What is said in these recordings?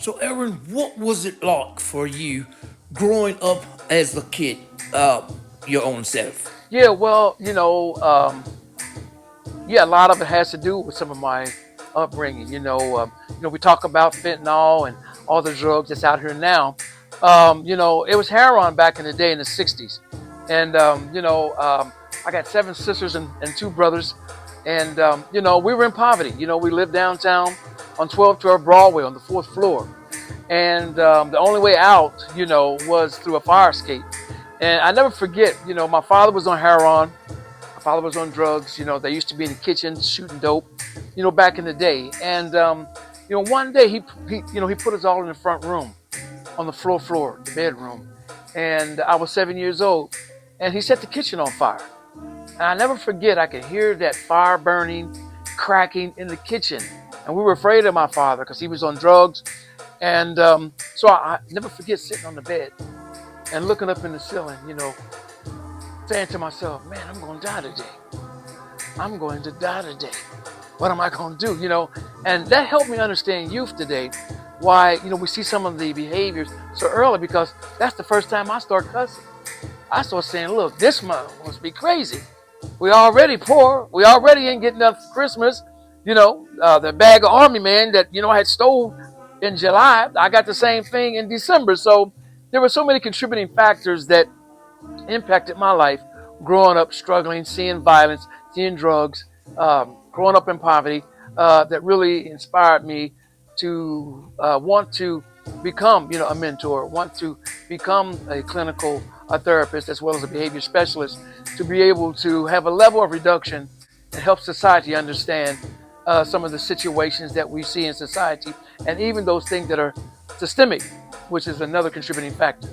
So, Aaron, what was it like for you growing up as a kid, your own self? Yeah, well, yeah, a lot of it has to do with some of my upbringing. We talk about fentanyl and all the drugs that's out here now. It was heroin back in the day in the '60s, and I got seven sisters and two brothers, and we were in poverty. We lived downtown on 1212 Broadway on the fourth floor, and the only way out, was through a fire escape. And I never forget, my father was on heroin. My father was on drugs. They used to be in the kitchen shooting dope, back in the day. And one day he put us all in the front room, on the floor, the bedroom. And I was 7 years old, and he set the kitchen on fire. And I never forget, I could hear that fire burning, cracking in the kitchen. And we were afraid of my father because he was on drugs. And so I never forget sitting on the bed and looking up in the ceiling, saying to myself, man, I'm going to die today. I'm going to die today. What am I going to do? And that helped me understand youth today, why, we see some of the behaviors so early, because that's the first time I start cussing. I start saying, look, this month must be crazy. We already poor. We already ain't getting enough for Christmas. The bag of Army Man that, I had stole in July, I got the same thing in December. So there were so many contributing factors that impacted my life growing up, struggling, seeing violence, seeing drugs, growing up in poverty, that really inspired me to want to become, a mentor, want to become a clinical therapist as well as a behavior specialist, to be able to have a level of reduction and help society understand some of the situations that we see in society, and even those things that are systemic, which is another contributing factor.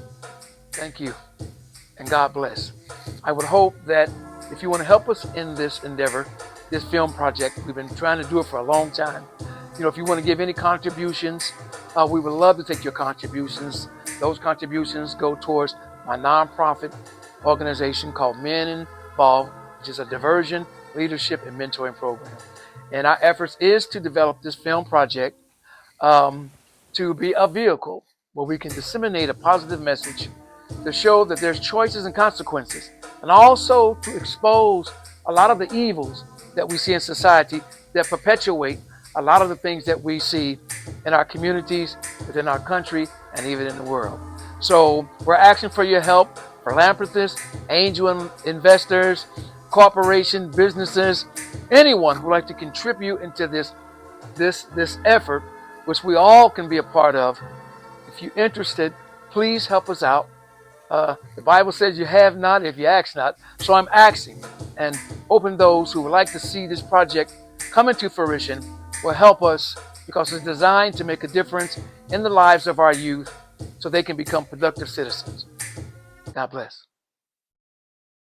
Thank you, and God bless. I would hope that if you want to help us in this endeavor, this film project, we've been trying to do it for a long time. If you want to give any contributions, we would love to take your contributions. Those contributions go towards my nonprofit organization called Men Involved, which is a diversion, leadership, and mentoring program. And our efforts is to develop this film project to be a vehicle where we can disseminate a positive message to show that there's choices and consequences, and also to expose a lot of the evils that we see in society that perpetuate a lot of the things that we see in our communities, within our country, and even in the world. So we're asking for your help, philanthropists, angel investors, corporation, businesses, anyone who would like to contribute into this effort, which we all can be a part of. If you're interested, please help us out. The Bible says you have not if you ask not. So I'm asking, and hoping those who would like to see this project come into fruition will help us, because it's designed to make a difference in the lives of our youth so they can become productive citizens. God bless.